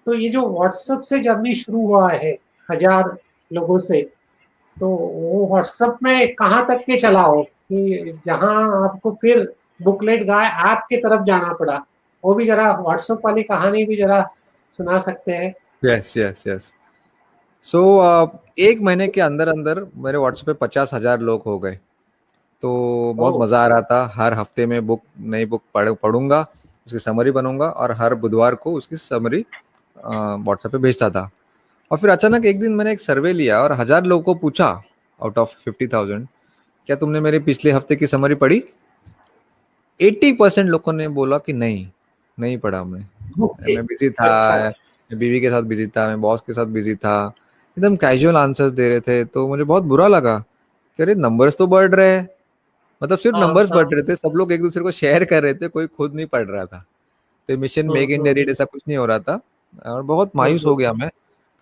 तो ये जो व्हाट्सएप से जर्नी शुरू हुआ है 1000 लोगों से, तो वो व्हाट्सएप में कहाँ तक के चला हो कि जहां आपको फिर बुकलेट गाय ऐप की तरफ जाना पड़ा? वो भी जरा व्हाट्सएप वाली कहानी भी जरा सुना सकते हैं? Yes yes yes. सो 1 महीने के अंदर अंदर मेरे व्हाट्सएप पे 50,000 लोग हो गए। तो बहुत ओ, मज़ा आ रहा था। हर हफ्ते में नई बुक पढ़ूंगा, उसकी समरी बनूंगा और हर बुधवार को उसकी समरी व्हाट्सएप पे भेजता था। और फिर अचानक एक दिन मैंने एक सर्वे लिया और 1,000 लोगों को पूछा आउट ऑफ 50,000, क्या तुमने मेरे पिछले हफ्ते की समरी पढ़ी? 80% लोगों ने बोला कि नहीं, नहीं पढ़ा हमने, ओके, मैं बिजी था, अच्छा, मैं बीवी के साथ बिजी था, मैं बॉस के साथ बिजी था। एकदम कैजुअल आंसर्स दे रहे थे। तो मुझे बहुत बुरा लगा कि अरे नंबर्स तो बढ़ रहे हैं, मतलब सिर्फ हाँ नंबर्स बढ़ हाँ, रहे थे, सब लोग एक दूसरे को शेयर कर रहे थे, कोई खुद नहीं पढ़ रहा था। तो मिशन मेक इंडिया रीड ऐसा कुछ नहीं हो रहा था और बहुत मायूस हो हम्म, गया मैं।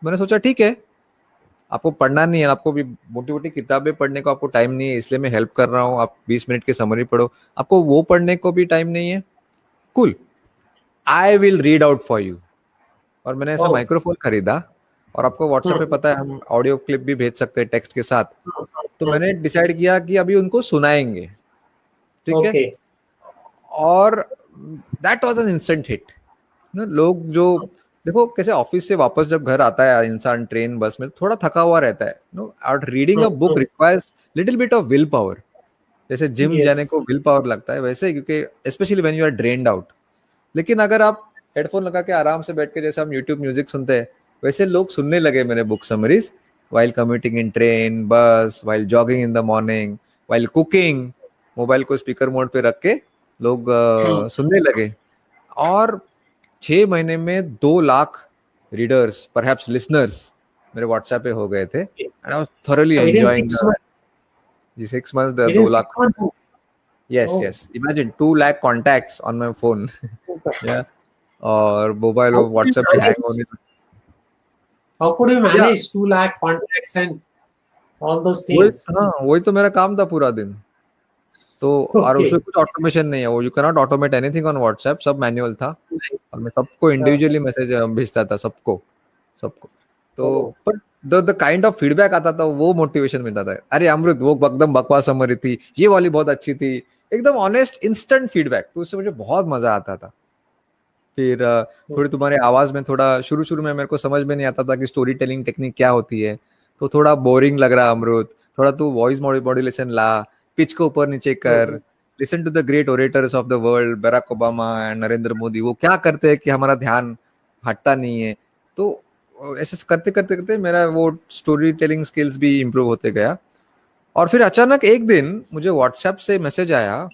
मैंने सोचा ठीक है, आपको पढ़ना नहीं है, आपको भी मोटी मोटी किताबें पढ़ने को आपको टाइम नहीं है, इसलिए मैं हेल्प कर रहा हूँ, आप 20 मिनट की समरी पढ़ो। आपको वो पढ़ने को भी टाइम नहीं है, cool, I will read out for you. और मैंने ऐसा ओ, माइक्रोफोन खरीदा। और आपको व्हाट्सएप पे हम्म, पता है हम ऑडियो क्लिप भी भेज सकते हैं टेक्स्ट के साथ। तो मैंने हम्म, डिसाइड किया कि अभी उनको सुनाएंगे, ठीक है। ओके, और that was an instant hit ना। लोग जो, देखो कैसे ऑफिस से वापस जब घर आता है इंसान ट्रेन बस में थोड़ा थका हुआ रहता है नो, और reading a book requires little bit of will power. जैसे जिम यस, जाने को विल पावर लगता है वैसे, क्योंकि specially when you are drained out. लेकिन अगर आप हेडफोन लगा के आराम से बैठ के जैसे हम यूट्यूब म्यूजिक सुनते हैं, वैसे लोग सुनने लगे मेरे बुक समरीज, वाइल कम्यूटिंग इन ट्रेन, बस, while jogging in the morning, while cooking. Mobile को स्पीकर मोड पे रख के लोग सुनने लगे। और 6 महीने में 2 लाख रीडर्स, परहैप्स लिसनर्स मेरे व्हाट्सएप पे हो गए थे and I was thoroughly with in enjoying 6 month, जी 6 months with in 2 lakh. 6 month, yes oh, yes, imagine 2 lakh contacts on my phone. Yeah, और मोबाइल how और could you व्हाट्सएप भी हैंग manage? होने। How could you या, manage 2 lakh contacts and all those वही, things? हाँ वही तो मेरा काम था पूरा दिन। तो और उसमें Okay. कुछ ऑटोमेशन नहीं है, वो you can not automate anything on WhatsApp, सब मैनुअल था। और मैं सबको इंडिविजुअली मैसेज भेजता था, सबको सबको। तो Oh, पर द काइंड ऑफ फीडबैक आता था वो मोटिवेशन मिलता था। अरे अमृत वो एकदम बकवास समरी थी, ये वाली बहुत अच्छी थी, एकदम ऑनेस्ट इंस्टेंट फीडबैक। तो उससे मुझे बहुत मजा आता था। फिर थोड़ी तुम्हारे आवाज में थोड़ा, शुरू शुरू में मेरे को समझ में नहीं आता था कि स्टोरी टेलिंग टेक्निक क्या होती है। तो थोड़ा बोरिंग लग रहा अमृत, थोड़ा तू वॉइस मॉड्यूलेशन ला, पिच को ऊपर नीचे कर, listen to the great orators of the world, Barack Obama and Narendra Modi, वो क्या करते हैं कि हमारा ध्यान हटता नहीं है। तो ऐसे करते करते करते मेरा वो स्टोरी टेलिंग स्किल्स भी इम्प्रूव होते गया। और फिर अचानक एक दिन मुझे व्हाट्सएप से मैसेज आया,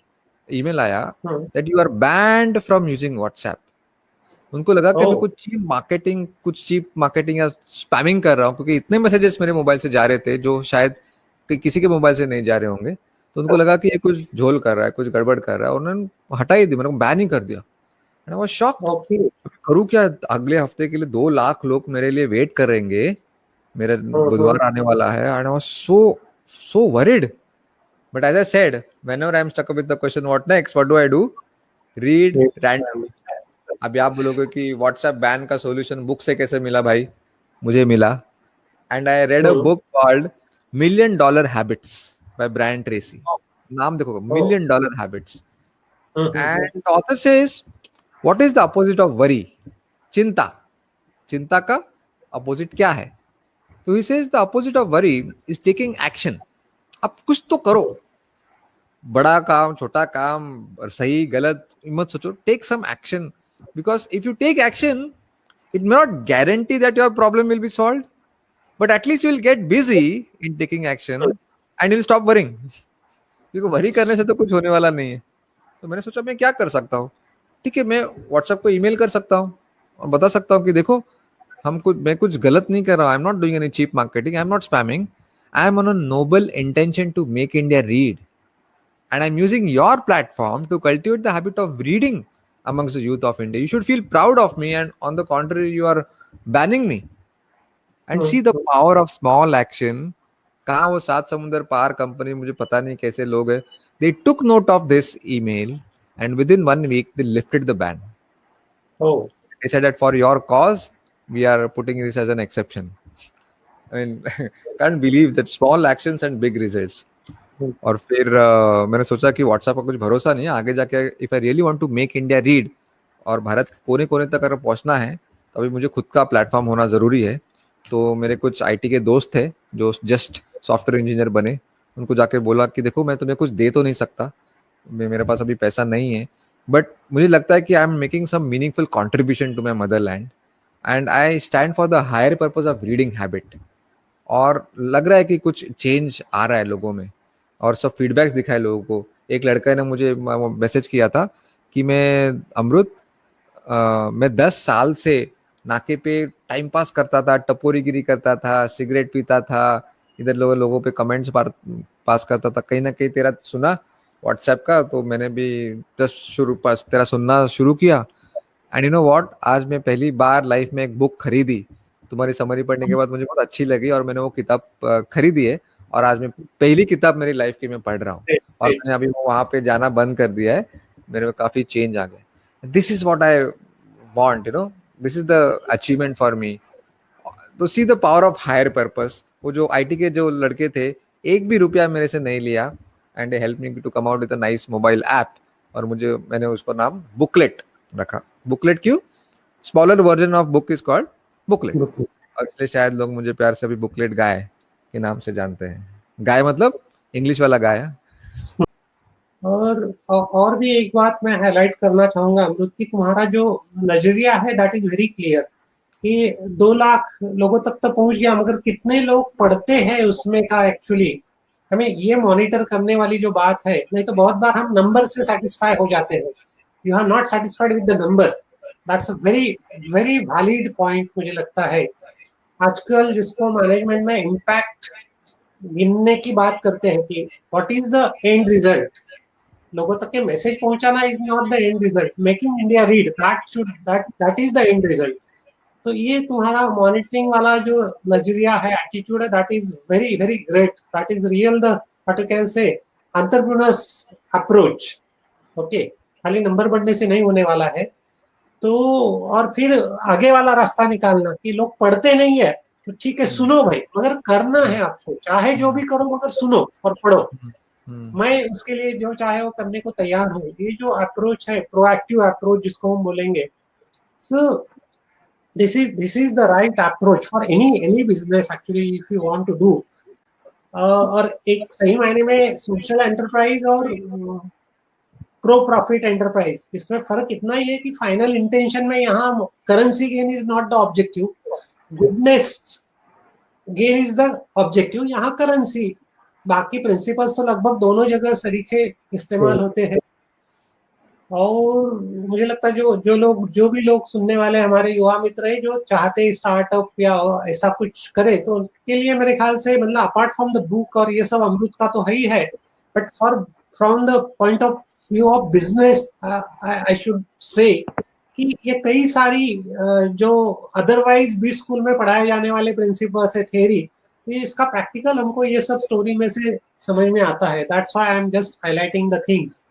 ईमेल आया, that you are banned from using WhatsApp. उनको लगा कि मैं oh, कुछ चीप मार्केटिंग या स्पैमिंग कर रहा हूँ, क्योंकि इतने मैसेजेस मेरे मोबाइल से जा रहे थे जो शायद किसी के मोबाइल से नहीं जा रहे होंगे। तो उनको लगा कि ये कुछ झोल कर रहा है, कुछ गड़बड़ कर रहा है, और उन्होंने हटा ही दी, मैंने बैन ही कर दिया। And I was shocked, okay. करूँ क्या? अगले हफ्ते के लिए 2 लाख लोग मेरे लिए वेट कर रहेंगे, मेरा बुधवार आने वाला है। And I was so worried. But as I said, whenever I am stuck with the question what next, what do I do? Read random. अभी आप बोलोगे कि व्हाट्सएप बैन का सॉल्यूशन बुक से कैसे मिला भाई? मुझे मिला। And I read a book called million dollar habits by Brian Tracy. नाम देखो, Oh, million dollar habits. And author says, what is the opposite of worry? चिंता। चिंता का अपोजिट क्या है? तो he says the opposite of worry is taking action. अब कुछ तो करो, बड़ा काम छोटा काम, और सही गलत मत सोचो, take some action. Because if you take action, it may not guarantee that your problem will be solved, but at least you will get busy in taking action and you'll stop worrying। क्योंकि worry करने से तो कुछ होने वाला नहीं है। तो मैंने सोचा मैं क्या कर सकता हूँ। ठीक है, मैं व्हाट्सएप को ईमेल कर सकता हूँ और बता सकता हूँ कि देखो, मैं कुछ गलत नहीं कर रहा हूँ, I am not doing any cheap marketing, I am not spamming, I am on a noble intention to make India read, and I'm using your platform to cultivate the habit of reading amongst the youth of India. You should feel proud of me, and on the contrary, you are banning me। And see the power of small action। कहाँ वो 7 समुंदर पार company, मुझे पता नहीं कैसे लोग हैं, they took note of this email and within 1 week they lifted the ban। oh, They said that for your cause we are putting this as an exception. I mean, can't believe that small actions and big results. और फिर मैंने सोचा कि WhatsApp का कुछ भरोसा नहीं है आगे जाके, if I really want to make India read और भारत के कोने कोने तक अगर पहुंचना है तो अभी मुझे खुद का प्लेटफॉर्म होना ज़रूरी है. तो मेरे कुछ आईटी के दोस्त थे जो जस्ट सॉफ्टवेयर इंजीनियर बने, उनको जाके बोला कि देखो मैं तुम्हें कुछ दे तो नहीं सकता, मेरे पास अभी पैसा नहीं है, बट मुझे लगता है कि I am making some meaningful contribution to my motherland and I stand for the higher purpose of reading habit. और लग रहा है कि कुछ चेंज आ रहा है लोगों में और सब फीडबैक्स दिखाए लोगों को. एक लड़का ने मुझे मैसेज किया था कि मैं 10 साल से नाके पे टाइम पास करता था, टपोरीगिरी करता था, सिगरेट पीता था, इधर लोगों पे कमेंट्स पास करता था, कहीं ना कहीं तेरा सुना व्हाट्सएप का तो मैंने भी तेरा सुनना शुरू किया. एंड यू नो व्हाट, आज मैं पहली बार लाइफ में एक बुक खरीदी, तुम्हारी समरी पढ़ने के बाद मुझे बहुत अच्छी लगी और मैंने वो किताब खरीदी है और आज मैं पहली किताब मेरी लाइफ की मैं पढ़ रहा हूँ और मैंने अभी वहां पे जाना बंद कर दिया है, मेरे में काफी चेंज आ गया. This is what I want, you know, this is the achievement for me. तो see the power of higher purpose. वो जो आईटी के जो लड़के थे, एक भी रुपया मेरे से नहीं लिया and help me to come out with a nice mobile app. और मैंने उसको नाम बुकलेट रखा. बुकलेट क्यों? Smaller version of book is called booklet. और इसलिए शायद लोग मुझे प्यार से अभी बुकलेट गाय के नाम से जानते हैं. गाय मतलब इंग्लिश वाला गाय. और भी एक बात मैं हाईलाइट करना चाहूंगा अमृत की, तुम्हारा जो नजरिया है दैट इज वेरी क्लियर कि 2 लाख लोगों तक तो पहुंच गया, मगर कितने लोग पढ़ते हैं उसमें का एक्चुअली हमें ये मॉनिटर करने वाली जो बात है. नहीं तो बहुत बार हम नंबर से सेटिस्फाई हो जाते हैं. You are not satisfied with the number. That's a very very valid point मुझे लगता है. आजकल जिसको मैनेजमेंट में इम्पैक्ट गिनने की बात करते हैं कि what is the end result, लोगों तक के मैसेज पहुंचाना is not the end result. Making India read that is the end result. तो ये तुम्हारा मॉनिटरिंग वाला जो नजरिया है, एटीट्यूड है, that is very very great. That is real the what you can say entrepreneurs approach. Okay, खाली number बढ़ने से नहीं होने वाला है. तो और फिर आगे वाला रास्ता निकालना कि लोग पढ़ते नहीं है तो ठीक है, सुनो भाई, मगर करना है आपको, चाहे जो भी करो मगर सुनो और पढ़ो. मैं उसके लिए जो चाहे वो करने को तैयार हूँ. ये जो अप्रोच है, प्रोएक्टिव अप्रोच जिसको हम बोलेंगे, सो this is the right approach for any business actually if you want to do. और एक सही मायने में सोशल एंटरप्राइज और प्रो प्रॉफिट एंटरप्राइज, इसमें फर्क इतना ही है कि फाइनल इंटेंशन में यहाँ currency gain is not the objective, goodness gain is the objective. यहाँ करेंसी, बाकी प्रिंसिपल्स तो लगभग दोनों जगह सरीखे इस्तेमाल होते हैं. और मुझे लगता है जो भी लोग सुनने वाले हमारे युवा मित्र हैं जो चाहते हैं स्टार्टअप या ऐसा कुछ करे, तो उनके लिए मेरे ख्याल से मतलब अपार्ट फ्रॉम द बुक और ये सब अमृत का तो है ही है, but from the point of view of business I should say कि ये कई सारी जो अदरवाइज भी स्कूल में पढ़ाए जाने वाले प्रिंसिपल्स है, थियरी, ये इसका प्रैक्टिकल हमको ये सब स्टोरी में से समझ में आता है. That's why I am just highlighting the things.